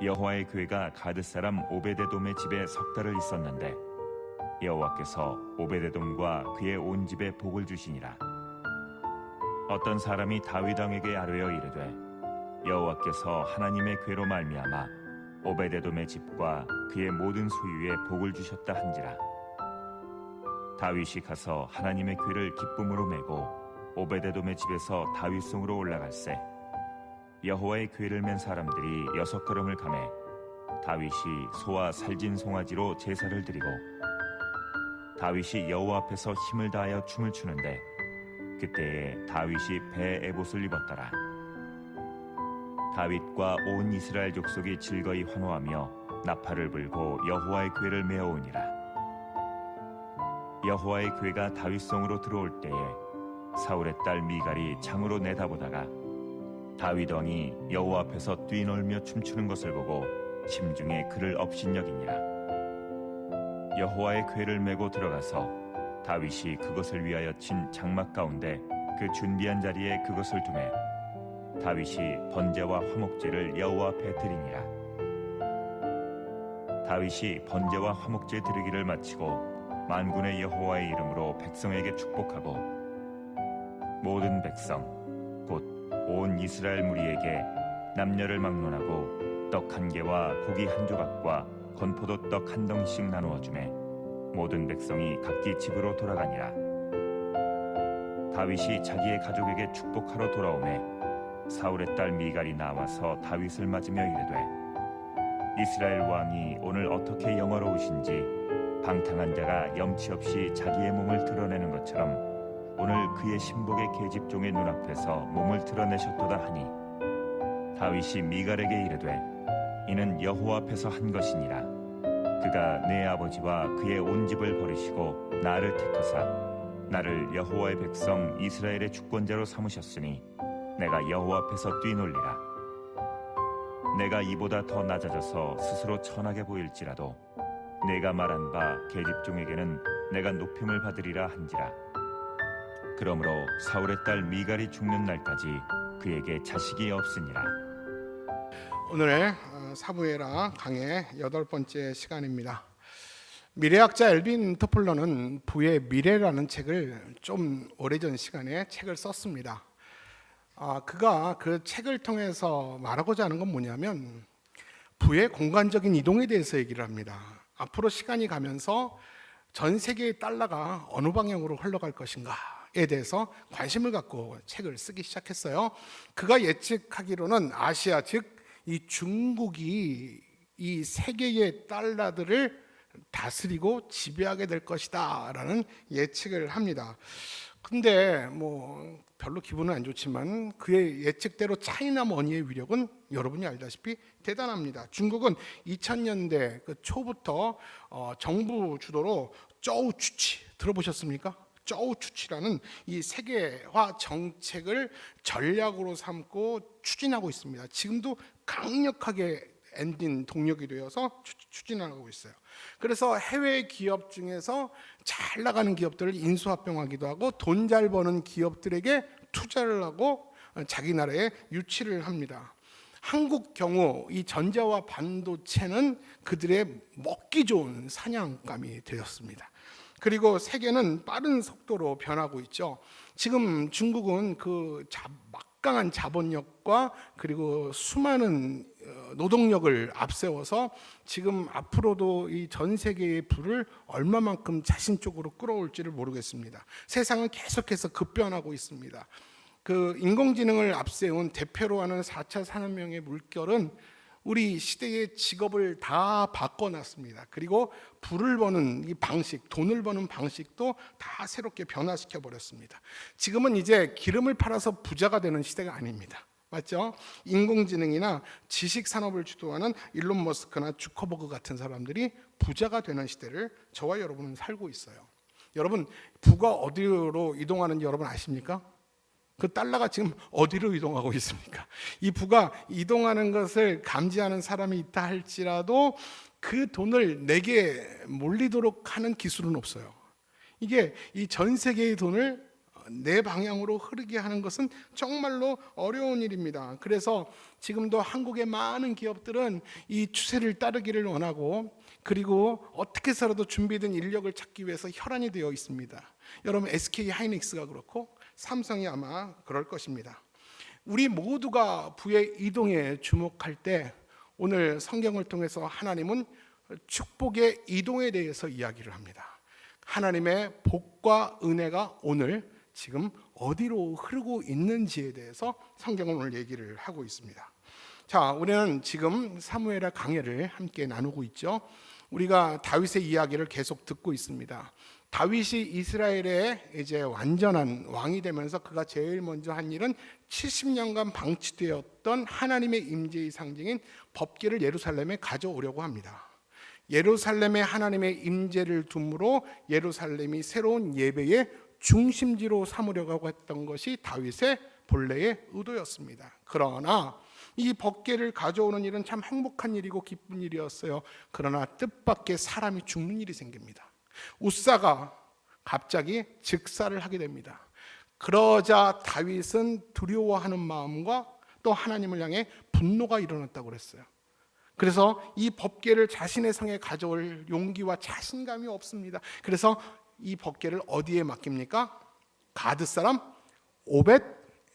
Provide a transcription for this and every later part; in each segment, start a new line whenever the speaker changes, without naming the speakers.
여호와의 교회가 가드 사람 오베데돔의 집에 석 달을 있었는데 여호와께서 오베데돔과 그의 온 집에 복을 주시니라. 어떤 사람이 다윗 왕에게 아뢰어 이르되 여호와께서 하나님의 궤로 말미암아 오베데돔의 집과 그의 모든 소유에 복을 주셨다 한지라. 다윗이 가서 하나님의 궤를 기쁨으로 메고 오베데돔의 집에서 다윗성으로 올라갈새 여호와의 궤를 맨 사람들이 6걸음을 가매 다윗이 소와 살진 송아지로 제사를 드리고 다윗이 여호와 앞에서 힘을 다하여 춤을 추는데 그때에 다윗이 배 에봇을 입었더라. 다윗과 온 이스라엘 족속이 즐거이 환호하며 나팔을 불고 여호와의 궤를 메어오니라. 여호와의 궤가 다윗성으로 들어올 때에 사울의 딸 미갈이 창으로 내다보다가 다윗 왕이 여호와 앞에서 뛰놀며 춤추는 것을 보고 심중에 그를 업신여기니라. 여호와의 궤를 메고 들어가서 다윗이 그것을 위하여 친 장막 가운데 그 준비한 자리에 그것을 두매 다윗이 번제와 화목제를 여호와 앞에 드리니라. 다윗이 번제와 화목제 드리기를 마치고 만군의 여호와의 이름으로 백성에게 축복하고 모든 백성 곧 온 이스라엘 무리에게 남녀를 막론하고 떡 한 개와 고기 한 조각과 건포도 떡 한 덩이씩 나누어 주매 모든 백성이 각기 집으로 돌아가니라. 다윗이 자기의 가족에게 축복하러 돌아오매 사울의 딸 미갈이 나와서 다윗을 맞으며 이르되 이스라엘 왕이 오늘 어떻게 영화로우신지 방탕한 자가 염치 없이 자기의 몸을 드러내는 것처럼 오늘 그의 신복의 계집종의 눈앞에서 몸을 드러내셨도다 하니 다윗이 미갈에게 이르되 이는 여호와 앞에서 한 것이니라. 그가 내 아버지와 그의 온 집을 버리시고 나를 택하사 나를 여호와의 백성 이스라엘의 주권자로 삼으셨으니 내가 여호와 앞에서 뛰놀리라. 내가 이보다 더 낮아져서 스스로 천하게 보일지라도 내가 말한 바 계집종에게는 내가 높임을 받으리라 한지라. 그러므로 사울의 딸 미갈이 죽는 날까지 그에게 자식이 없으니라.
오늘의 사무엘하 강의 8번째 시간입니다. 미래학자 엘빈 토플러는 부의 미래라는 책을 좀 오래전 시간에 책을 썼습니다. 그가 그 책을 통해서 말하고자 하는 건 뭐냐면 부의 공간적인 이동에 대해서 얘기를 합니다. 앞으로 시간이 가면서 전 세계의 달러가 어느 방향으로 흘러갈 것인가에 대해서 관심을 갖고 책을 쓰기 시작했어요. 그가 예측하기로는 아시아, 즉 이 중국이 이 세계의 달러들을 다스리고 지배하게 될 것이다 라는 예측을 합니다. 근데 뭐 별로 기분은 안 좋지만 그의 예측대로 차이나 머니의 위력은 여러분이 알다시피 대단합니다. 중국은 2000년대 그 초부터 정부 주도로 쪼우추치 들어보셨습니까? 쪼우추치라는 이 세계화 정책을 전략으로 삼고 추진하고 있습니다. 지금도 강력하게 엔진 동력이 되어서 추진하고 있어요. 그래서 해외 기업 중에서 잘 나가는 기업들을 인수합병하기도 하고 돈 잘 버는 기업들에게 투자를 하고 자기 나라에 유치를 합니다. 한국 경우 이 전자와 반도체는 그들의 먹기 좋은 사냥감이 되었습니다. 그리고 세계는 빠른 속도로 변하고 있죠. 지금 중국은 그 막강한 자본력과 그리고 수많은 노동력을 앞세워서 지금 앞으로도 이 전 세계의 부를 얼마만큼 자신 쪽으로 끌어올지를 모르겠습니다. 세상은 계속해서 급변하고 있습니다. 그 인공지능을 앞세운 대표로 하는 4차 산업혁명의 물결은 우리 시대의 직업을 다 바꿔놨습니다. 그리고 부를 버는 이 방식, 돈을 버는 방식도 다 새롭게 변화시켜 버렸습니다. 지금은 이제 기름을 팔아서 부자가 되는 시대가 아닙니다. 맞죠? 인공지능이나 지식 산업을 주도하는 일론 머스크나 주커버그 같은 사람들이 부자가 되는 시대를 저와 여러분은 살고 있어요. 여러분, 부가 어디로 이동하는지 여러분 아십니까? 그 달러가 지금 어디로 이동하고 있습니까? 이 부가 이동하는 것을 감지하는 사람이 있다 할지라도 그 돈을 내게 몰리도록 하는 기술은 없어요. 이게 이 전 세계의 돈을 내 방향으로 흐르게 하는 것은 정말로 어려운 일입니다. 그래서 지금도 한국의 많은 기업들은 이 추세를 따르기를 원하고, 그리고 어떻게 해서라도 준비된 인력을 찾기 위해서 혈안이 되어 있습니다. 여러분, SK 하이닉스가 그렇고 삼성이 아마 그럴 것입니다. 우리 모두가 부의 이동에 주목할 때 오늘 성경을 통해서 하나님은 축복의 이동에 대해서 이야기를 합니다. 하나님의 복과 은혜가 오늘 지금 어디로 흐르고 있는지에 대해서 성경은 오늘 얘기를 하고 있습니다. 자, 우리는 지금 사무엘하 강해를 함께 나누고 있죠. 우리가 다윗의 이야기를 계속 듣고 있습니다. 다윗이 이스라엘의 이제 완전한 왕이 되면서 그가 제일 먼저 한 일은 70년간 방치되었던 하나님의 임재의 상징인 법궤를 예루살렘에 가져오려고 합니다. 예루살렘에 하나님의 임재를 둠으로 예루살렘이 새로운 예배의 중심지로 삼으려고 했던 것이 다윗의 본래의 의도였습니다. 그러나 이 법궤를 가져오는 일은 참 행복한 일이고 기쁜 일이었어요. 그러나 뜻밖의 사람이 죽는 일이 생깁니다. 웃사가 갑자기 즉사를 하게 됩니다. 그러자 다윗은 두려워하는 마음과 또 하나님을 향해 분노가 일어났다고 그랬어요. 그래서 이 법궤를 자신의 성에 가져올 용기와 자신감이 없습니다. 그래서 이 법궤를 어디에 맡깁니까? 가드 사람 오벳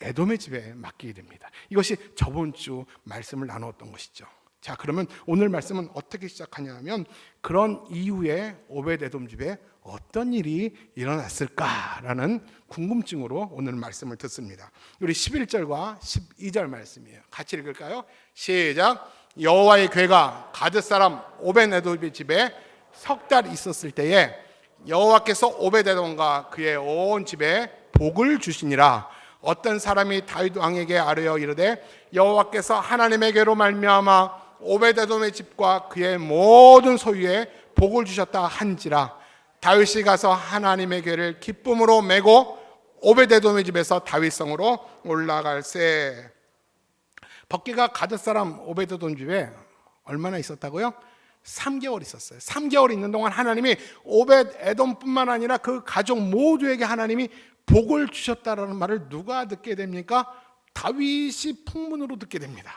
에돔의 집에 맡기게 됩니다. 이것이 저번 주 말씀을 나누었던 것이죠. 자, 그러면 오늘 말씀은 어떻게 시작하냐면, 그런 이후에 오벳 에돔 집에 어떤 일이 일어났을까라는 궁금증으로 오늘 말씀을 듣습니다. 우리 11절과 12절 말씀이에요. 같이 읽을까요? 시작. 여호와의 궤가 가드 사람 오벳 에돔의 집에 석 달 있었을 때에 여호와께서 오벳 에돔과 그의 온 집에 복을 주시니라. 어떤 사람이 다윗 왕에게 아뢰어 이르되 여호와께서 하나님의 궤로 말미암아 오벳 에돔의 집과 그의 모든 소유에 복을 주셨다 한지라. 다윗이 가서 하나님의 궤를 기쁨으로 메고 오벳 에돔의 집에서 다윗성으로 올라갈세. 법궤가 가드 사람 오벳 에돔 집에 얼마나 있었다고요? 3개월 있었어요. 3개월 있는 동안 하나님이 오벳 에돔뿐만 아니라 그 가족 모두에게 하나님이 복을 주셨다라는 말을 누가 듣게 됩니까? 다윗이 풍문으로 듣게 됩니다.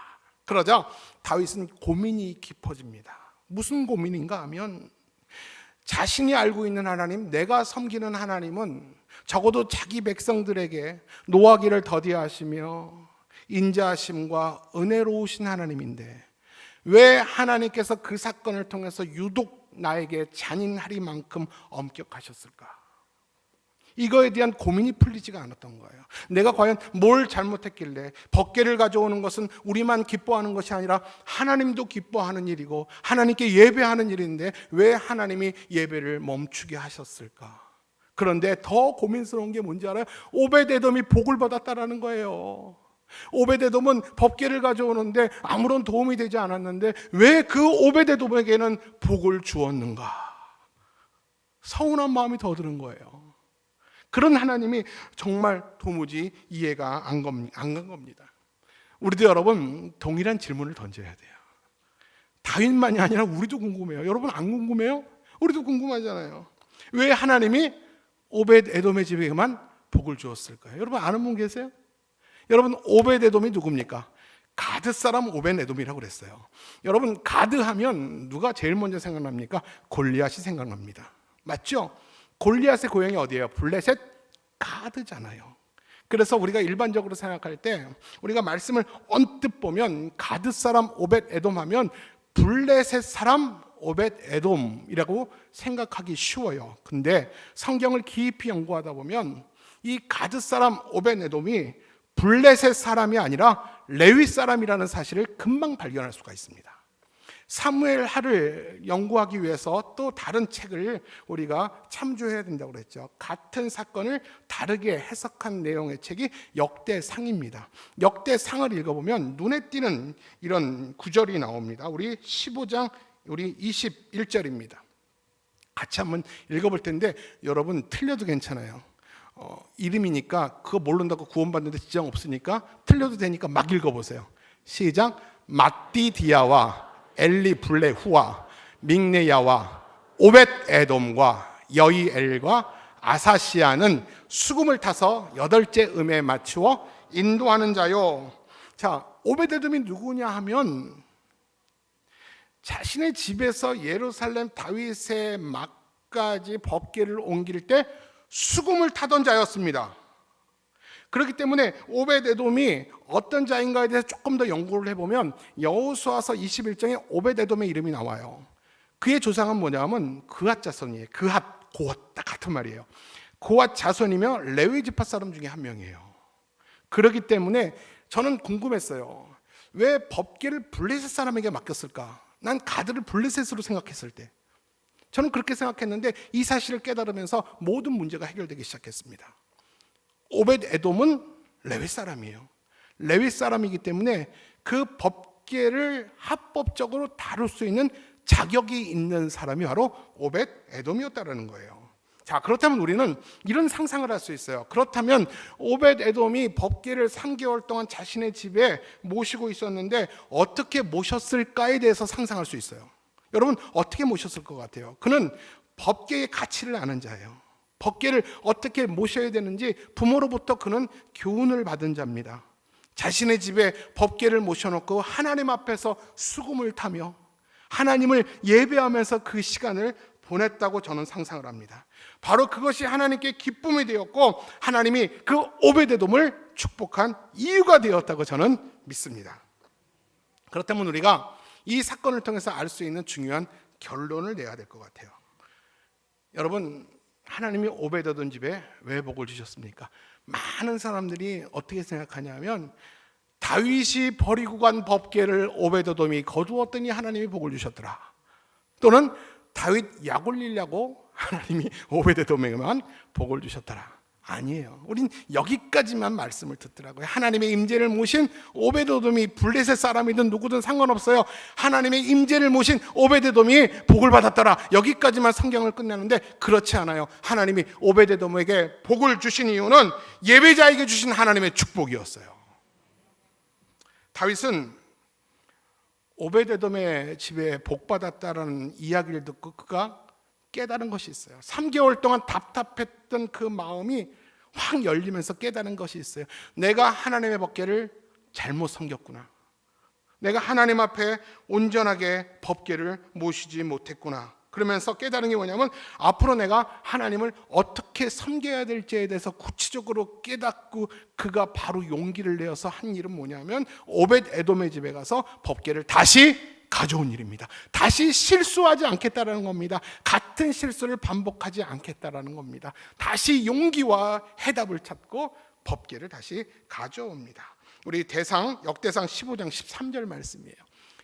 그러자 다윗은 고민이 깊어집니다. 무슨 고민인가 하면, 자신이 알고 있는 하나님, 내가 섬기는 하나님은 적어도 자기 백성들에게 노하기를 더디하시며 인자하심과 은혜로우신 하나님인데 왜 하나님께서 그 사건을 통해서 유독 나에게 잔인하리만큼 엄격하셨을까? 이거에 대한 고민이 풀리지가 않았던 거예요. 내가 과연 뭘 잘못했길래, 법궤를 가져오는 것은 우리만 기뻐하는 것이 아니라 하나님도 기뻐하는 일이고 하나님께 예배하는 일인데 왜 하나님이 예배를 멈추게 하셨을까? 그런데 더 고민스러운 게 뭔지 알아요? 오벳 에돔이 복을 받았다라는 거예요. 오벳 에돔은 법궤를 가져오는데 아무런 도움이 되지 않았는데 왜 그 오벳 에돔에게는 복을 주었는가? 서운한 마음이 더 드는 거예요. 그런 하나님이 정말 도무지 이해가 안 간 겁니다. 우리도 여러분 동일한 질문을 던져야 돼요. 다윗만이 아니라 우리도 궁금해요. 여러분 안 궁금해요? 우리도 궁금하잖아요. 왜 하나님이 오벳 에돔의 집에만 복을 주었을까요? 여러분 아는 분 계세요? 여러분 오벳 에돔이 누굽니까? 가드 사람 오벳 에돔이라고 그랬어요. 여러분 가드 하면 누가 제일 먼저 생각납니까? 골리앗이 생각납니다. 맞죠? 골리앗의 고향이 어디예요? 블레셋 가드잖아요. 그래서 우리가 일반적으로 생각할 때 우리가 말씀을 언뜻 보면 가드 사람 오벳 에돔 하면 블레셋 사람 오벳 에돔이라고 생각하기 쉬워요. 근데 성경을 깊이 연구하다 보면 이 가드 사람 오벳 에돔이 블레셋 사람이 아니라 레위 사람이라는 사실을 금방 발견할 수가 있습니다. 사무엘하를 연구하기 위해서 또 다른 책을 우리가 참조해야 된다고 그랬죠. 같은 사건을 다르게 해석한 내용의 책이 역대상입니다. 역대상을 읽어보면 눈에 띄는 이런 구절이 나옵니다. 우리 15장 우리 21절입니다. 같이 한번 읽어볼 텐데 여러분 틀려도 괜찮아요. 이름이니까 그거 모른다고 구원받는데 지장 없으니까 틀려도 되니까 막 읽어보세요. 시작. 마띠디아와 엘리블레후와 믹네야와 오벳 에돔과 여이엘과 아사시아는 수금을 타서 8째 음에 맞추어 인도하는 자요. 자, 오베데돔이 누구냐 하면 자신의 집에서 예루살렘 다윗의 막까지 법궤를 옮길 때 수금을 타던 자였습니다. 그렇기 때문에 오베데돔이 어떤 자인가에 대해서 조금 더 연구를 해보면 여호수아서 21장에 오베데돔의 이름이 나와요. 그의 조상은 뭐냐면 그핫 자손이에요. 그핫, 고핫 딱 같은 말이에요. 고핫 자손이며 레위 지파 사람 중에 한 명이에요. 그렇기 때문에 저는 궁금했어요. 왜 법궤를 블레셋 사람에게 맡겼을까? 난 가드를 블레셋으로 생각했을 때 저는 그렇게 생각했는데 이 사실을 깨달으면서 모든 문제가 해결되기 시작했습니다. 오벳에돔은 레위 사람이에요. 레위 사람이기 때문에 그 법궤를 합법적으로 다룰 수 있는 자격이 있는 사람이 바로 오벳에돔이었다는 거예요. 자, 그렇다면 우리는 이런 상상을 할 수 있어요. 그렇다면 오벳에돔이 법궤를 3개월 동안 자신의 집에 모시고 있었는데 어떻게 모셨을까에 대해서 상상할 수 있어요. 여러분, 어떻게 모셨을 것 같아요? 그는 법궤의 가치를 아는 자예요. 법궤를 어떻게 모셔야 되는지 부모로부터 그는 교훈을 받은 자입니다. 자신의 집에 법궤를 모셔놓고 하나님 앞에서 수금을 타며 하나님을 예배하면서 그 시간을 보냈다고 저는 상상을 합니다. 바로 그것이 하나님께 기쁨이 되었고 하나님이 그 오베데돔을 축복한 이유가 되었다고 저는 믿습니다. 그렇다면 우리가 이 사건을 통해서 알 수 있는 중요한 결론을 내야 될 것 같아요. 여러분, 하나님이 오베데돔 집에 왜 복을 주셨습니까? 많은 사람들이 어떻게 생각하냐면 다윗이 버리고 간 법궤를 오베데돔이 거두었더니 하나님이 복을 주셨더라. 또는 다윗 약 올리려고 하나님이 오베데돔에게만 복을 주셨더라. 아니에요. 우린 여기까지만 말씀을 듣더라고요. 하나님의 임재를 모신 오베데돔이 블레셋 사람이든 누구든 상관없어요. 하나님의 임재를 모신 오베데돔이 복을 받았더라. 여기까지만 성경을 끝내는데 그렇지 않아요. 하나님이 오베데돔에게 복을 주신 이유는 예배자에게 주신 하나님의 축복이었어요. 다윗은 오베데돔의 집에 복 받았다라는 이야기를 듣고 그가 깨달은 것이 있어요. 3개월 동안 답답했던 그 마음이 확 열리면서 깨달은 것이 있어요. 내가 하나님의 법궤를 잘못 섬겼구나. 내가 하나님 앞에 온전하게 법궤를 모시지 못했구나. 그러면서 깨달은 게 뭐냐면 앞으로 내가 하나님을 어떻게 섬겨야 될지에 대해서 구체적으로 깨닫고 그가 바로 용기를 내어서 한 일은 뭐냐면 오벳에돔의 집에 가서 법궤를 다시 가져온 일입니다. 다시 실수하지 않겠다라는 겁니다. 같은 실수를 반복하지 않겠다라는 겁니다. 다시 용기와 해답을 찾고 법궤를 다시 가져옵니다. 우리 역대상 15장 13절 말씀이에요.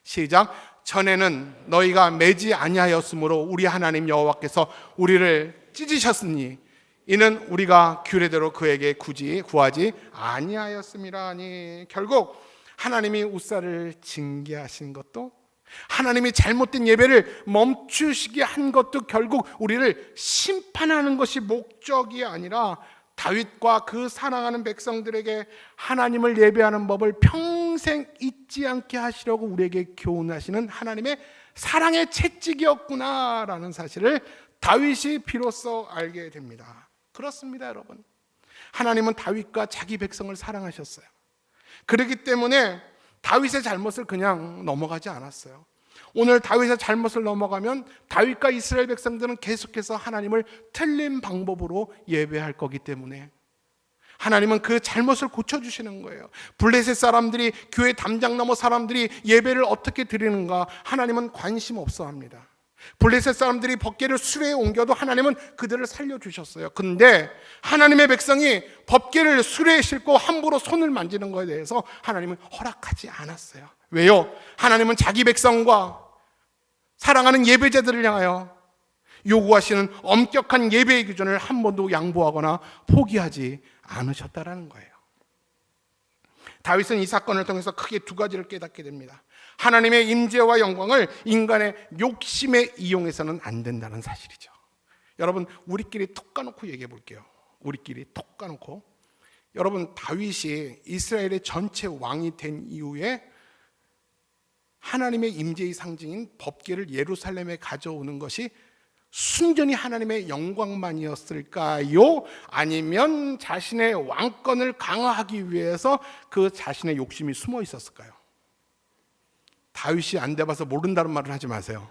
시작. 전에는 너희가 매지 아니하였으므로 우리 하나님 여호와께서 우리를 찢으셨으니 이는 우리가 규례대로 그에게 굳이 구하지 아니하였음이라 하니. 결국 하나님이 우사를 징계하신 것도 하나님이 잘못된 예배를 멈추시게 한 것도 결국 우리를 심판하는 것이 목적이 아니라 다윗과 그 사랑하는 백성들에게 하나님을 예배하는 법을 평생 잊지 않게 하시려고 우리에게 교훈하시는 하나님의 사랑의 채찍이었구나라는 사실을 다윗이 비로소 알게 됩니다. 그렇습니다, 여러분. 하나님은 다윗과 자기 백성을 사랑하셨어요. 그렇기 때문에 다윗의 잘못을 그냥 넘어가지 않았어요. 오늘 다윗의 잘못을 넘어가면 다윗과 이스라엘 백성들은 계속해서 하나님을 틀린 방법으로 예배할 거기 때문에 하나님은 그 잘못을 고쳐주시는 거예요. 블레셋 사람들이, 교회 담장 너머 사람들이 예배를 어떻게 드리는가 하나님은 관심 없어 합니다. 블레셋 사람들이 법궤를 수레에 옮겨도 하나님은 그들을 살려주셨어요. 근데 하나님의 백성이 법궤를 수레에 싣고 함부로 손을 만지는 것에 대해서 하나님은 허락하지 않았어요. 왜요? 하나님은 자기 백성과 사랑하는 예배자들을 향하여 요구하시는 엄격한 예배의 기준을 한 번도 양보하거나 포기하지 않으셨다라는 거예요. 다윗은 이 사건을 통해서 크게 두 가지를 깨닫게 됩니다. 하나님의 임재와 영광을 인간의 욕심에 이용해서는 안 된다는 사실이죠. 여러분, 우리끼리 톡 까놓고 얘기해 볼게요. 우리끼리 톡 까놓고. 여러분, 다윗이 이스라엘의 전체 왕이 된 이후에 하나님의 임재의 상징인 법궤를 예루살렘에 가져오는 것이 순전히 하나님의 영광만이었을까요? 아니면 자신의 왕권을 강화하기 위해서 그 자신의 욕심이 숨어 있었을까요? 다윗이 안 돼봐서 모른다는 말을 하지 마세요.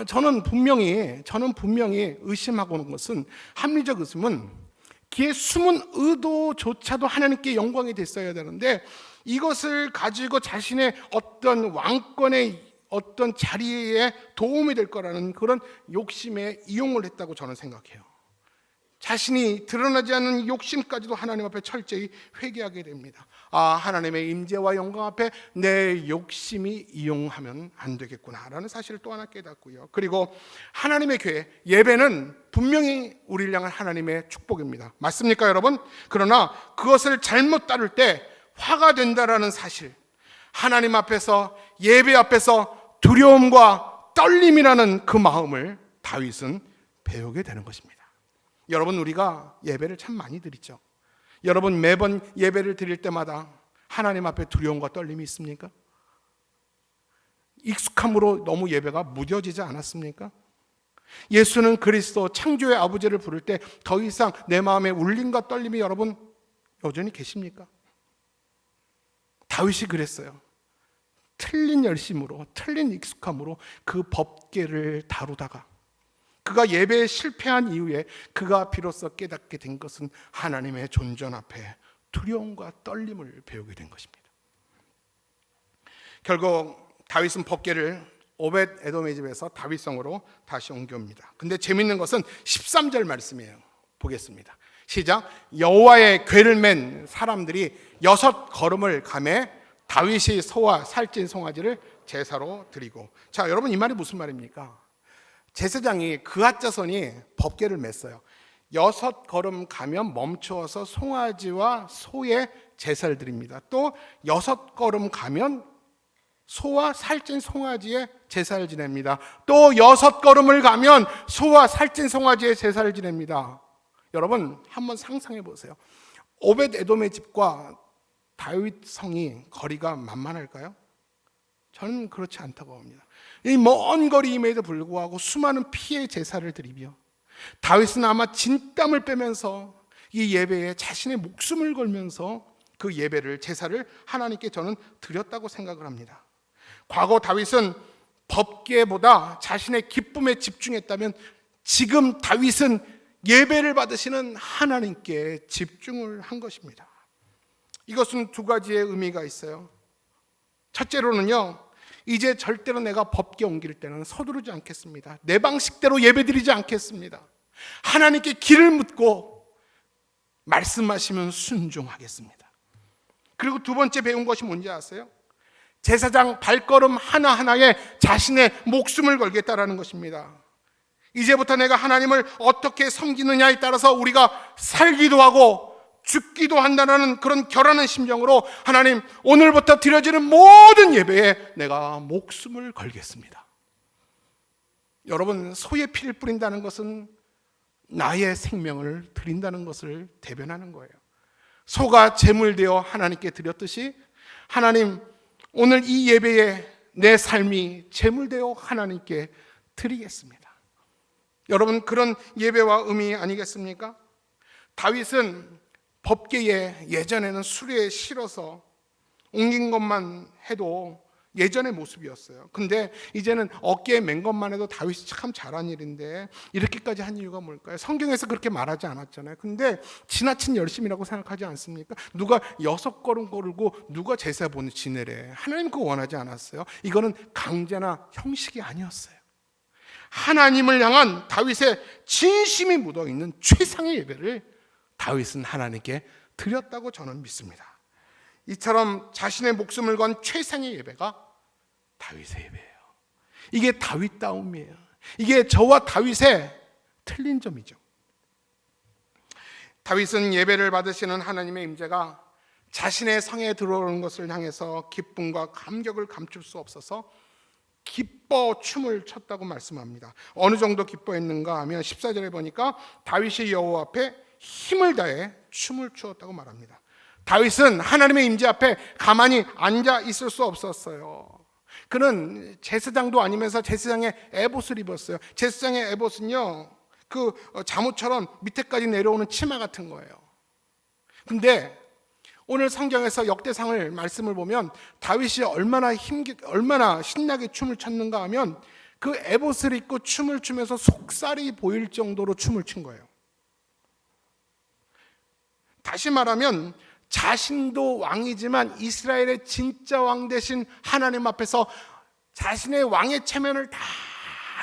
저는 분명히 의심하고 있는 것은, 합리적 의심은 그의 숨은 의도조차도 하나님께 영광이 됐어야 되는데, 이것을 가지고 자신의 어떤 왕권의 어떤 자리에 도움이 될 거라는 그런 욕심에 이용을 했다고 저는 생각해요. 자신이 드러나지 않는 욕심까지도 하나님 앞에 철저히 회개하게 됩니다. 하나님의 임재와 영광 앞에 내 욕심이 이용하면 안 되겠구나라는 사실을 또 하나 깨닫고요. 그리고 하나님의 교회, 예배는 분명히 우리를 향한 하나님의 축복입니다. 맞습니까, 여러분? 그러나 그것을 잘못 따를 때 화가 된다라는 사실, 하나님 앞에서, 예배 앞에서 두려움과 떨림이라는 그 마음을 다윗은 배우게 되는 것입니다. 여러분, 우리가 예배를 참 많이 드리죠. 여러분, 매번 예배를 드릴 때마다 하나님 앞에 두려움과 떨림이 있습니까? 익숙함으로 너무 예배가 무뎌지지 않았습니까? 예수는 그리스도 창조의 아버지를 부를 때 더 이상 내 마음에 울림과 떨림이 여러분 여전히 계십니까? 다윗이 그랬어요. 틀린 열심으로, 틀린 익숙함으로 그 법궤를 다루다가 그가 예배에 실패한 이후에 그가 비로소 깨닫게 된 것은 하나님의 존전 앞에 두려움과 떨림을 배우게 된 것입니다. 결국 다윗은 법궤를 오벳 에돔의 집에서 다윗성으로 다시 옮겨옵니다. 근데 재밌는 것은 13절 말씀이에요. 보겠습니다. 시작. 여호와의 궤를 맨 사람들이 6걸음을 가매 다윗이 소와 살찐 송아지를 제사로 드리고. 자, 여러분, 이 말이 무슨 말입니까? 제사장이 그앗 자손이 법궤를 맸어요. 6걸음 가면 멈추어서 송아지와 소의 제사를 드립니다. 또 6걸음 가면 소와 살찐 송아지의 제사를 지냅니다. 또 6걸음을 가면 소와 살찐 송아지의 제사를 지냅니다. 여러분, 한번 상상해 보세요. 오벳 에돔의 집과 다윗 성이 거리가 만만할까요? 저는 그렇지 않다고 봅니다. 이 먼 거리임에도 불구하고 수많은 피해 제사를 드리며 다윗은 아마 진땀을 빼면서 이 예배에 자신의 목숨을 걸면서 그 예배를, 제사를 하나님께 저는 드렸다고 생각을 합니다. 과거 다윗은 법궤보다 자신의 기쁨에 집중했다면 지금 다윗은 예배를 받으시는 하나님께 집중을 한 것입니다. 이것은 두 가지의 의미가 있어요. 첫째로는요, 이제 절대로 내가 법궤 옮길 때는 서두르지 않겠습니다. 내 방식대로 예배드리지 않겠습니다. 하나님께 길을 묻고 말씀하시면 순종하겠습니다. 그리고 두 번째 배운 것이 뭔지 아세요? 제사장 발걸음 하나하나에 자신의 목숨을 걸겠다라는 것입니다. 이제부터 내가 하나님을 어떻게 섬기느냐에 따라서 우리가 살기도 하고 죽기도 한다는 그런 결연한 심정으로, 하나님, 오늘부터 드려지는 모든 예배에 내가 목숨을 걸겠습니다. 여러분, 소의 피를 뿌린다는 것은 나의 생명을 드린다는 것을 대변하는 거예요. 소가 제물되어 하나님께 드렸듯이, 하나님, 오늘 이 예배에 내 삶이 제물되어 하나님께 드리겠습니다. 여러분, 그런 예배와 의미 아니겠습니까? 다윗은 법궤에 예전에는 수레에 실어서 옮긴 것만 해도 예전의 모습이었어요. 근데 이제는 어깨에 맨 것만 해도 다윗이 참 잘한 일인데 이렇게까지 한 이유가 뭘까요? 성경에서 그렇게 말하지 않았잖아요. 근데 지나친 열심이라고 생각하지 않습니까? 누가 6걸음 걸고 누가 제사 지내래. 하나님 그거 원하지 않았어요. 이거는 강제나 형식이 아니었어요. 하나님을 향한 다윗의 진심이 묻어있는 최상의 예배를 다윗은 하나님께 드렸다고 저는 믿습니다. 이처럼 자신의 목숨을 건 최상의 예배가 다윗의 예배예요. 이게 다윗다움이에요. 이게 저와 다윗의 틀린 점이죠. 다윗은 예배를 받으시는 하나님의 임재가 자신의 성에 들어오는 것을 향해서 기쁨과 감격을 감출 수 없어서 기뻐 춤을 췄다고 말씀합니다. 어느 정도 기뻐했는가 하면 14절에 보니까 다윗이 여호와 앞에 힘을 다해 춤을 추었다고 말합니다. 다윗은 하나님의 임재 앞에 가만히 앉아 있을 수 없었어요. 그는 제사장도 아니면서 제사장의 에봇을 입었어요. 제사장의 에봇은요, 그 잠옷처럼 밑에까지 내려오는 치마 같은 거예요. 근데 오늘 성경에서 역대상을 말씀을 보면 다윗이 얼마나 신나게 춤을 췄는가 하면 그 에봇을 입고 춤을 추면서 속살이 보일 정도로 춤을 춘 거예요. 다시 말하면 자신도 왕이지만 이스라엘의 진짜 왕 되신 하나님 앞에서 자신의 왕의 체면을 다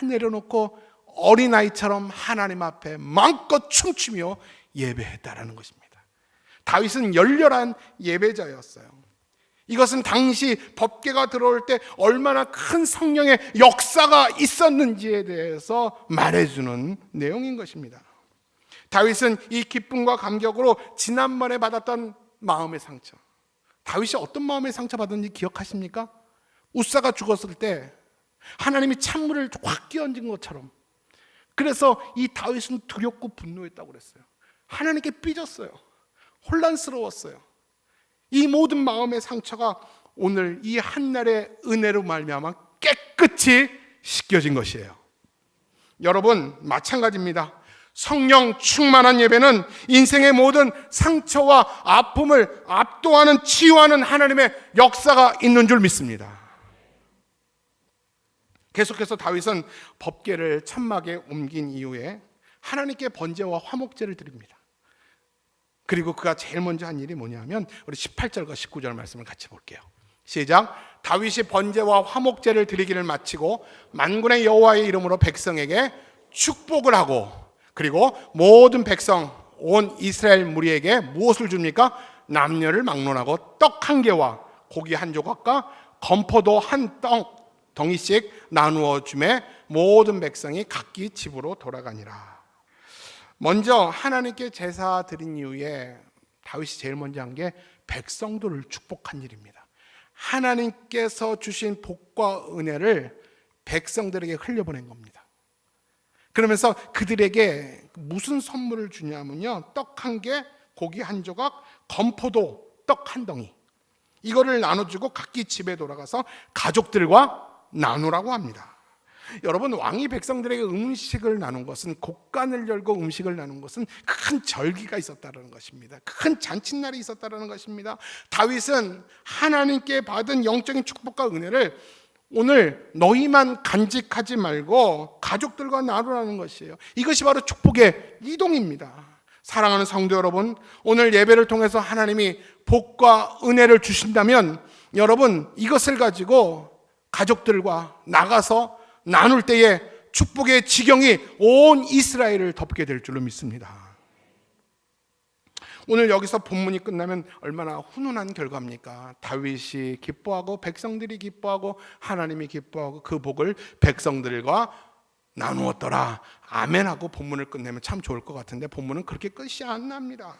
내려놓고 어린아이처럼 하나님 앞에 마음껏 춤추며 예배했다라는 것입니다. 다윗은 열렬한 예배자였어요. 이것은 당시 법궤가 들어올 때 얼마나 큰 성령의 역사가 있었는지에 대해서 말해주는 내용인 것입니다. 다윗은 이 기쁨과 감격으로 지난번에 받았던 마음의 상처, 다윗이 어떤 마음의 상처 받았는지 기억하십니까? 우사가 죽었을 때 하나님이 찬물을 확 끼얹은 것처럼, 그래서 이 다윗은 두렵고 분노했다고 그랬어요. 하나님께 삐졌어요. 혼란스러웠어요. 이 모든 마음의 상처가 오늘 이 한날의 은혜로 말미암아 깨끗이 씻겨진 것이에요. 여러분, 마찬가지입니다. 성령 충만한 예배는 인생의 모든 상처와 아픔을 압도하는, 치유하는 하나님의 역사가 있는 줄 믿습니다. 계속해서 다윗은 법궤를 천막에 옮긴 이후에 하나님께 번제와 화목제를 드립니다. 그리고 그가 제일 먼저 한 일이 뭐냐면 우리 18절과 19절 말씀을 같이 볼게요. 시작. 다윗이 번제와 화목제를 드리기를 마치고 만군의 여호와의 이름으로 백성에게 축복을 하고, 그리고 모든 백성 온 이스라엘 무리에게 무엇을 줍니까? 남녀를 막론하고 떡 한 개와 고기 한 조각과 건포도 한 덩이씩 나누어 주매 모든 백성이 각기 집으로 돌아가니라. 먼저 하나님께 제사 드린 이후에 다윗이 제일 먼저 한 게 백성들을 축복한 일입니다. 하나님께서 주신 복과 은혜를 백성들에게 흘려보낸 겁니다. 그러면서 그들에게 무슨 선물을 주냐면요, 떡 한 개, 고기 한 조각, 건포도 떡 한 덩이, 이거를 나눠주고 각기 집에 돌아가서 가족들과 나누라고 합니다. 여러분, 왕이 백성들에게 음식을 나눈 것은, 곡간을 열고 음식을 나눈 것은 큰 절기가 있었다는 것입니다. 큰 잔칫날이 있었다는 것입니다. 다윗은 하나님께 받은 영적인 축복과 은혜를 오늘 너희만 간직하지 말고 가족들과 나누라는 것이에요. 이것이 바로 축복의 이동입니다. 사랑하는 성도 여러분, 오늘 예배를 통해서 하나님이 복과 은혜를 주신다면 여러분, 이것을 가지고 가족들과 나가서 나눌 때에 축복의 지경이 온 이스라엘을 덮게 될 줄로 믿습니다. 오늘 여기서 본문이 끝나면 얼마나 훈훈한 결과입니까? 다윗이 기뻐하고 백성들이 기뻐하고 하나님이 기뻐하고 그 복을 백성들과 나누었더라. 아멘하고 본문을 끝내면 참 좋을 것 같은데 본문은 그렇게 끝이 안 납니다.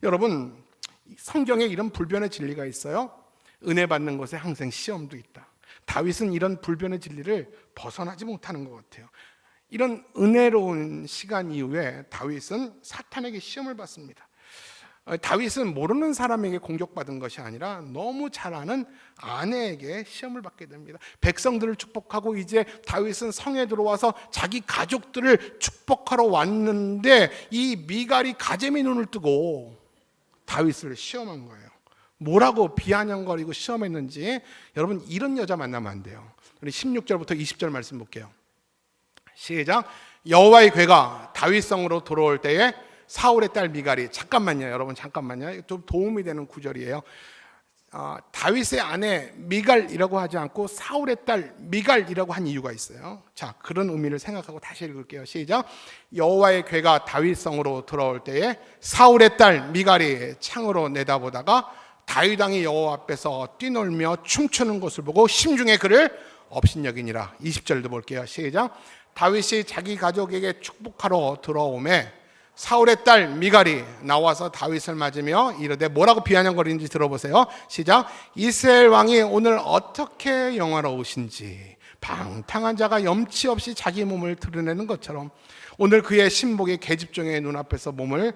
여러분, 성경에 이런 불변의 진리가 있어요. 은혜 받는 것에 항상 시험도 있다. 다윗은 이런 불변의 진리를 벗어나지 못하는 것 같아요. 이런 은혜로운 시간 이후에 다윗은 사탄에게 시험을 받습니다. 다윗은 모르는 사람에게 공격받은 것이 아니라 너무 잘 아는 아내에게 시험을 받게 됩니다. 백성들을 축복하고 이제 다윗은 성에 들어와서 자기 가족들을 축복하러 왔는데 이 미갈이 가재미 눈을 뜨고 다윗을 시험한 거예요. 뭐라고 비아냥거리고 시험했는지. 여러분, 이런 여자 만나면 안 돼요. 우리 16절부터 20절 말씀 볼게요. 시작. 여호와의 궤가 다윗성으로 돌아올 때에 사울의 딸 미갈이, 잠깐만요 여러분, 잠깐만요, 좀 도움이 되는 구절이에요. 다윗의 아내 미갈이라고 하지 않고 사울의 딸 미갈이라고 한 이유가 있어요. 자, 그런 의미를 생각하고 다시 읽을게요. 시작. 여호와의 궤가 다윗성으로 돌아올 때에 사울의 딸 미갈이 창으로 내다보다가 다윗 왕이 여호와 앞에서 뛰놀며 춤추는 것을 보고 심중에 그를 업신여기니라. 20절도 볼게요. 시작. 다윗이 자기 가족에게 축복하러 들어오매 사울의 딸 미갈이 나와서 다윗을 맞으며 이르되, 뭐라고 비아냥거리는지 들어보세요. 시작. 이스라엘 왕이 오늘 어떻게 영화로우신지, 방탕한 자가 염치 없이 자기 몸을 드러내는 것처럼 오늘 그의 신복이 계집종의 눈앞에서 몸을.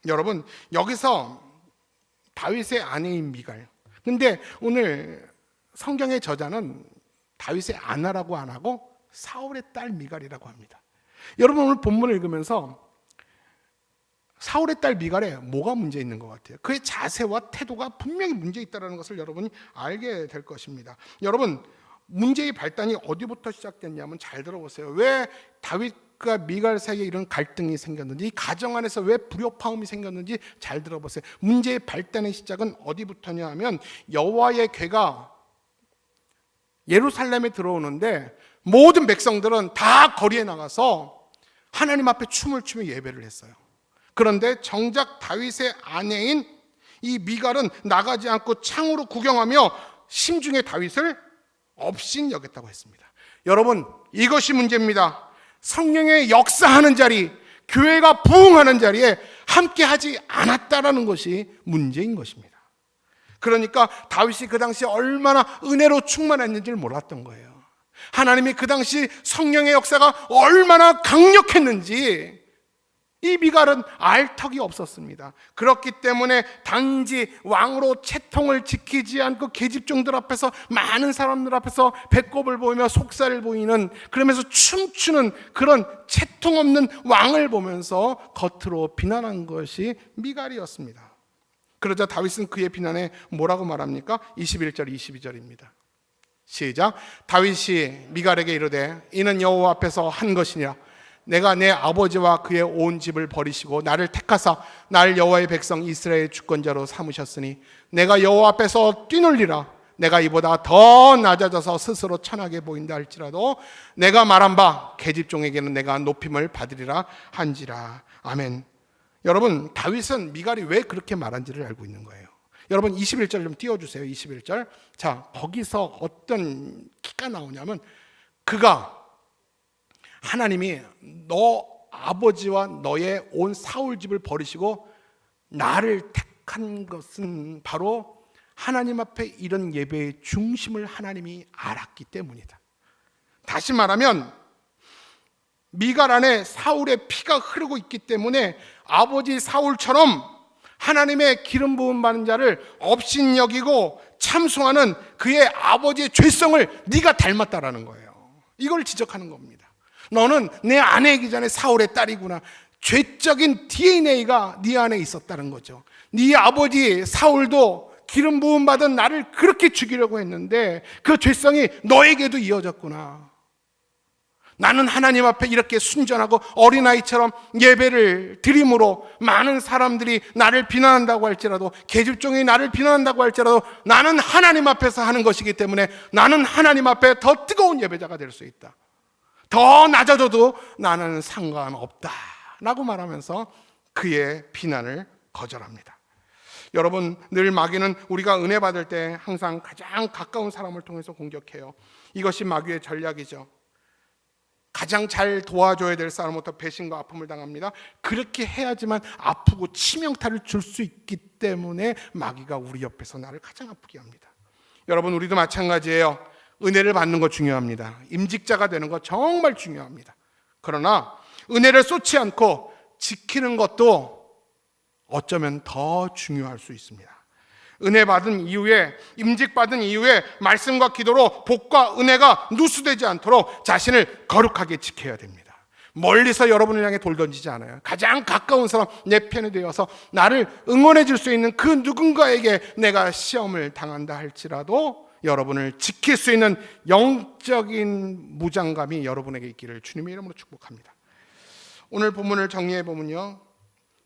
여러분, 여기서 다윗의 아내인 미갈, 근데 오늘 성경의 저자는 다윗의 아내라고 안 하고 사울의 딸 미갈이라고 합니다. 여러분 오늘 본문을 읽으면서 사울의 딸 미갈에 뭐가 문제 있는 것 같아요? 그의 자세와 태도가 분명히 문제 있다는 것을 여러분이 알게 될 것입니다. 여러분 문제의 발단이 어디부터 시작됐냐면 잘 들어보세요. 왜 다윗과 미갈 사이에 이런 갈등이 생겼는지, 가정 안에서 왜 불협화음이 생겼는지 잘 들어보세요. 문제의 발단의 시작은 어디부터냐 하면 여호와의 궤가 예루살렘에 들어오는데 모든 백성들은 다 거리에 나가서 하나님 앞에 춤을 추며 예배를 했어요. 그런데 정작 다윗의 아내인 이 미갈은 나가지 않고 창으로 구경하며 심중에 다윗을 업신 여겼다고 했습니다. 여러분 이것이 문제입니다. 성령의 역사하는 자리, 교회가 부흥하는 자리에 함께하지 않았다라는 것이 문제인 것입니다. 그러니까 다윗이 그 당시 얼마나 은혜로 충만했는지를 몰랐던 거예요. 하나님이 그 당시 성령의 역사가 얼마나 강력했는지 이 미갈은 알 턱이 없었습니다. 그렇기 때문에 단지 왕으로 채통을 지키지 않고 계집종들 앞에서, 많은 사람들 앞에서 배꼽을 보이며 속살을 보이는, 그러면서 춤추는 그런 채통 없는 왕을 보면서 겉으로 비난한 것이 미갈이었습니다. 그러자 다윗은 그의 비난에 뭐라고 말합니까? 21절 22절입니다. 시작. 다윗이 미갈에게 이르되 이는 여호와 앞에서 한 것이니라. 내가 내 아버지와 그의 온 집을 버리시고 나를 택하사 날 여호와의 백성 이스라엘의 주권자로 삼으셨으니 내가 여호와 앞에서 뛰놀리라. 내가 이보다 더 낮아져서 스스로 천하게 보인다 할지라도 내가 말한 바 계집종에게는 내가 높임을 받으리라 한지라. 아멘. 여러분 다윗은 미갈이 왜 그렇게 말한지를 알고 있는 거예요. 여러분 21절 좀 띄워주세요. 21절. 자, 거기서 어떤 키가 나오냐면, 그가 하나님이 너 아버지와 너의 온 사울 집을 버리시고 나를 택한 것은 바로 하나님 앞에 이런 예배의 중심을 하나님이 알았기 때문이다. 다시 말하면 미갈 안에 사울의 피가 흐르고 있기 때문에 아버지 사울처럼 하나님의 기름 부음 받은 자를 업신여기고 참송하는 그의 아버지의 죄성을 네가 닮았다라는 거예요. 이걸 지적하는 겁니다. 너는 내 아내이기 전에 사울의 딸이구나. 죄적인 DNA가 네 안에 있었다는 거죠. 네 아버지 사울도 기름 부음 받은 나를 그렇게 죽이려고 했는데 그 죄성이 너에게도 이어졌구나. 나는 하나님 앞에 이렇게 순전하고 어린아이처럼 예배를 드림으로 많은 사람들이 나를 비난한다고 할지라도, 계집종이 나를 비난한다고 할지라도 나는 하나님 앞에서 하는 것이기 때문에 나는 하나님 앞에 더 뜨거운 예배자가 될 수 있다. 더 낮아져도 나는 상관없다 라고 말하면서 그의 비난을 거절합니다. 여러분, 늘 마귀는 우리가 은혜 받을 때 항상 가장 가까운 사람을 통해서 공격해요. 이것이 마귀의 전략이죠. 가장 잘 도와줘야 될 사람부터 배신과 아픔을 당합니다. 그렇게 해야지만 아프고 치명타를 줄 수 있기 때문에 마귀가 우리 옆에서 나를 가장 아프게 합니다. 여러분, 우리도 마찬가지예요. 은혜를 받는 거 중요합니다. 임직자가 되는 거 정말 중요합니다. 그러나 은혜를 쏟지 않고 지키는 것도 어쩌면 더 중요할 수 있습니다. 은혜 받은 이후에, 임직 받은 이후에 말씀과 기도로 복과 은혜가 누수되지 않도록 자신을 거룩하게 지켜야 됩니다. 멀리서 여러분을 향해 돌 던지지 않아요. 가장 가까운 사람, 내 편이 되어서 나를 응원해 줄 수 있는 그 누군가에게 내가 시험을 당한다 할지라도 여러분을 지킬 수 있는 영적인 무장감이 여러분에게 있기를 주님의 이름으로 축복합니다. 오늘 본문을 정리해 보면요,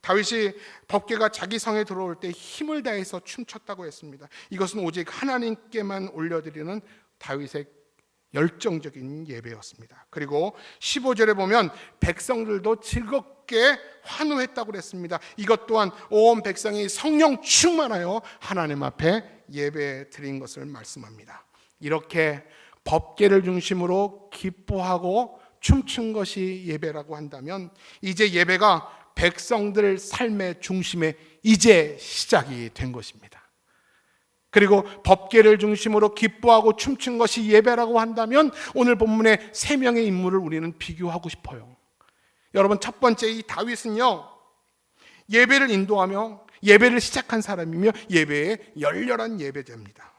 다윗이 법궤가 자기 성에 들어올 때 힘을 다해서 춤췄다고 했습니다. 이것은 오직 하나님께만 올려드리는 다윗의 열정적인 예배였습니다. 그리고 15절에 보면 백성들도 즐겁게 환호했다고 그랬습니다. 이것 또한 온 백성이 성령 충만하여 하나님 앞에 예배 드린 것을 말씀합니다. 이렇게 법궤를 중심으로 기뻐하고 춤춘 것이 예배라고 한다면, 이제 예배가 백성들 삶의 중심에 이제 시작이 된 것입니다. 그리고 법궤를 중심으로 기뻐하고 춤춘 것이 예배라고 한다면 오늘 본문의 세 명의 인물을 우리는 비교하고 싶어요. 여러분, 첫 번째 이 다윗은요, 예배를 인도하며 예배를 시작한 사람이며 예배의 열렬한 예배자입니다.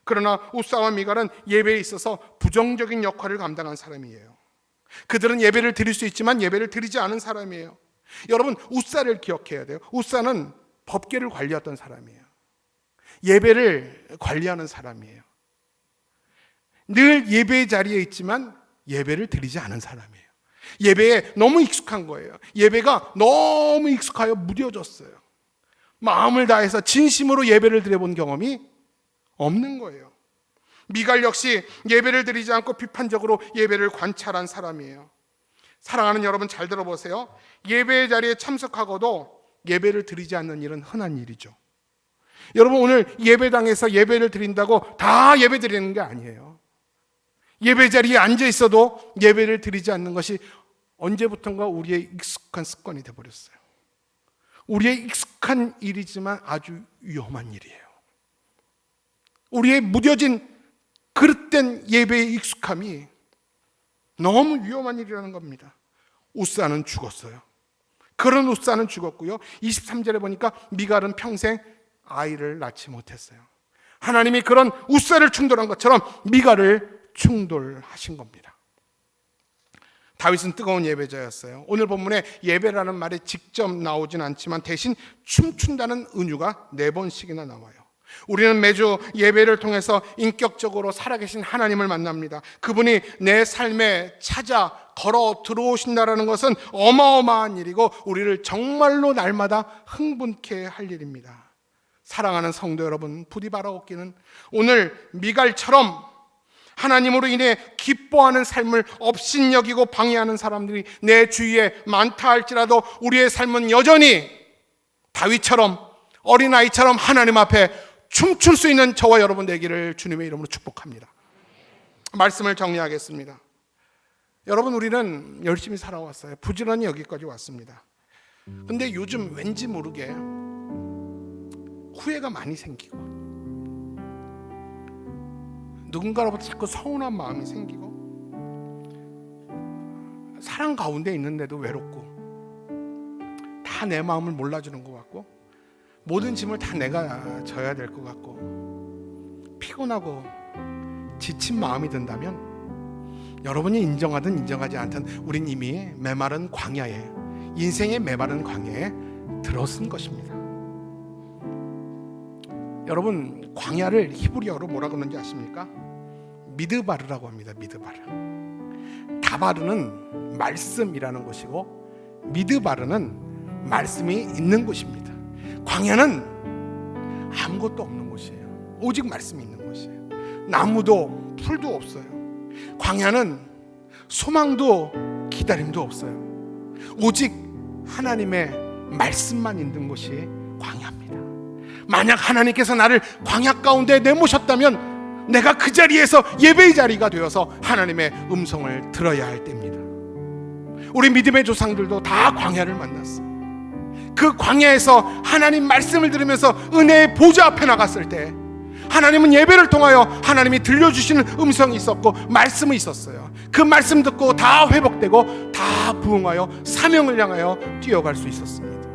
그러나 우사와 미갈은 예배에 있어서 부정적인 역할을 감당한 사람이에요. 그들은 예배를 드릴 수 있지만 예배를 드리지 않은 사람이에요. 여러분, 우사를 기억해야 돼요. 우사는 법궤를 관리했던 사람이에요. 예배를 관리하는 사람이에요. 늘 예배의 자리에 있지만 예배를 드리지 않은 사람이에요. 예배에 너무 익숙한 거예요. 예배가 너무 익숙하여 무뎌졌어요. 마음을 다해서 진심으로 예배를 드려본 경험이 없는 거예요. 미갈 역시 예배를 드리지 않고 비판적으로 예배를 관찰한 사람이에요. 사랑하는 여러분, 잘 들어보세요. 예배의 자리에 참석하고도 예배를 드리지 않는 일은 흔한 일이죠. 여러분, 오늘 예배당에서 예배를 드린다고 다 예배 드리는 게 아니에요. 예배 자리에 앉아 있어도 예배를 드리지 않는 것이 언제부턴가 우리의 익숙한 습관이 되어버렸어요. 우리의 익숙한 일이지만 아주 위험한 일이에요. 우리의 무뎌진 그릇된 예배의 익숙함이 너무 위험한 일이라는 겁니다. 우사는 죽었어요. 그런 우사는 죽었고요. 23절에 보니까 미갈은 평생 아이를 낳지 못했어요. 하나님이 그런 우사를 충돌한 것처럼 미갈을 충돌하신 겁니다. 다윗은 뜨거운 예배자였어요. 오늘 본문에 예배라는 말이 직접 나오진 않지만 대신 춤춘다는 은유가 4번씩이나 나와요. 우리는 매주 예배를 통해서 인격적으로 살아계신 하나님을 만납니다. 그분이 내 삶에 찾아 걸어 들어오신다는 것은 어마어마한 일이고 우리를 정말로 날마다 흥분케 할 일입니다. 사랑하는 성도 여러분, 부디 바라옵기는 오늘 미갈처럼 하나님으로 인해 기뻐하는 삶을 업신여기고 방해하는 사람들이 내 주위에 많다 할지라도 우리의 삶은 여전히 다윗처럼 어린아이처럼 하나님 앞에 춤출 수 있는 저와 여러분 되기를 주님의 이름으로 축복합니다. 말씀을 정리하겠습니다. 여러분, 우리는 열심히 살아왔어요. 부지런히 여기까지 왔습니다. 근데 요즘 왠지 모르게 후회가 많이 생기고 누군가로부터 자꾸 서운한 마음이 생기고 사랑 가운데 있는데도 외롭고 다 내 마음을 몰라주는 것 같고 모든 짐을 다 내가 져야 될 것 같고 피곤하고 지친 마음이 든다면 여러분이 인정하든 인정하지 않든 우린 이미 메마른 광야에, 인생의 메마른 광야에 들어선 것입니다. 여러분, 광야를 히브리어로 뭐라 그러는지 아십니까? 미드바르라고 합니다. 미드바르. 다바르는 말씀이라는 것이고 미드바르는 말씀이 있는 곳입니다. 광야는 아무것도 없는 곳이에요. 오직 말씀이 있는 곳이에요. 나무도 풀도 없어요. 광야는 소망도 기다림도 없어요. 오직 하나님의 말씀만 있는 곳이 광야입니다. 만약 하나님께서 나를 광야 가운데 내모셨다면 내가 그 자리에서 예배의 자리가 되어서 하나님의 음성을 들어야 할 때입니다. 우리 믿음의 조상들도 다 광야를 만났어요. 그 광야에서 하나님 말씀을 들으면서 은혜의 보좌 앞에 나갔을 때 하나님은 예배를 통하여 하나님이 들려주시는 음성이 있었고 말씀이 있었어요. 그 말씀 듣고 다 회복되고 다 부응하여 사명을 향하여 뛰어갈 수 있었습니다.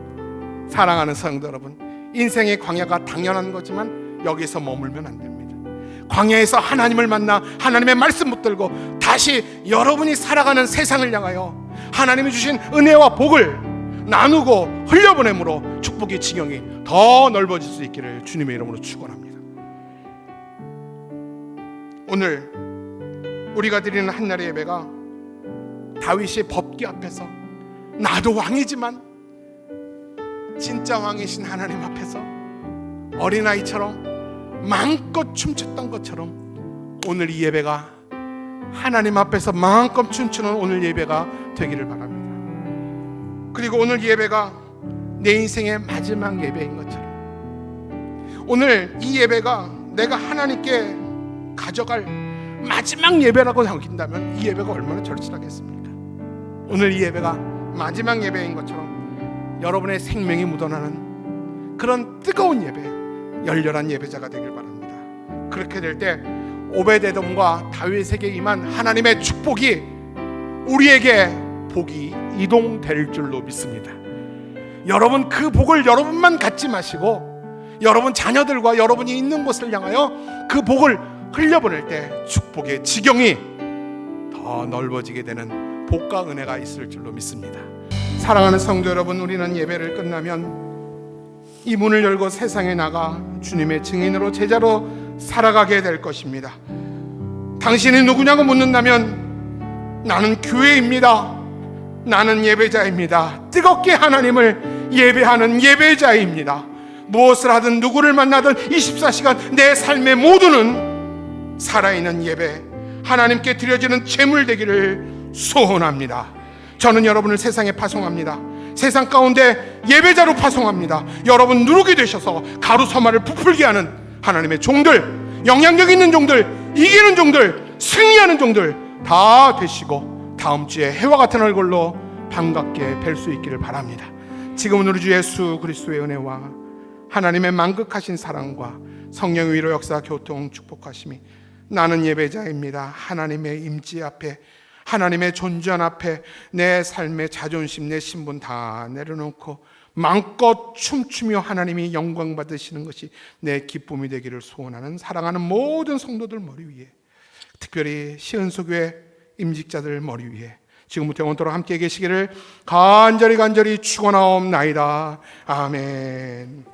사랑하는 성도 여러분, 인생의 광야가 당연한 거지만 여기서 머물면 안 됩니다. 광야에서 하나님을 만나 하나님의 말씀 붙들고 다시 여러분이 살아가는 세상을 향하여 하나님이 주신 은혜와 복을 나누고 흘려보내므로 축복의 지경이 더 넓어질 수 있기를 주님의 이름으로 축원합니다. 오늘 우리가 드리는 한날의 예배가 다윗의 법궤 앞에서 나도 왕이지만 진짜 왕이신 하나님 앞에서 어린아이처럼 마음껏 춤췄던 것처럼 오늘 이 예배가 하나님 앞에서 마음껏 춤추는 오늘 예배가 되기를 바랍니다. 그리고 오늘 예배가 내 인생의 마지막 예배인 것처럼 오늘 이 예배가 내가 하나님께 가져갈 마지막 예배라고 여긴다면 이 예배가 얼마나 절실하겠습니까? 오늘 이 예배가 마지막 예배인 것처럼 여러분의 생명이 묻어나는 그런 뜨거운 예배, 열렬한 예배자가 되길 바랍니다. 그렇게 될 때 오베데돔과 다윗에게 임한 하나님의 축복이 우리에게 복이 이동될 줄로 믿습니다. 여러분, 그 복을 여러분만 갖지 마시고 여러분 자녀들과 여러분이 있는 곳을 향하여 그 복을 흘려보낼 때 축복의 지경이 더 넓어지게 되는 복과 은혜가 있을 줄로 믿습니다. 사랑하는 성도 여러분, 우리는 예배를 끝나면 이 문을 열고 세상에 나가 주님의 증인으로 제자로 살아가게 될 것입니다. 당신이 누구냐고 묻는다면 나는 교회입니다. 나는 예배자입니다. 뜨겁게 하나님을 예배하는 예배자입니다. 무엇을 하든 누구를 만나든 24시간 내 삶의 모두는 살아있는 예배, 하나님께 드려지는 제물 되기를 소원합니다. 저는 여러분을 세상에 파송합니다. 세상 가운데 예배자로 파송합니다. 여러분 누룩이 되셔서 가루 서마를 부풀게 하는 하나님의 종들, 영향력 있는 종들, 이기는 종들, 승리하는 종들 다 되시고 다음 주에 해와 같은 얼굴로 반갑게 뵐 수 있기를 바랍니다. 지금은 우리 주 예수 그리스도의 은혜와 하나님의 만극하신 사랑과 성령의 위로 역사 교통 축복하심이 나는 예배자입니다. 하나님의 임재 앞에, 하나님의 존전 앞에 내 삶의 자존심, 내 신분 다 내려놓고 마음껏 춤추며 하나님이 영광 받으시는 것이 내 기쁨이 되기를 소원하는 사랑하는 모든 성도들 머리 위에, 특별히 시은소교회 임직자들 머리 위에 지금부터 영원토록 함께 계시기를 간절히 축원하옵나이다. 아멘.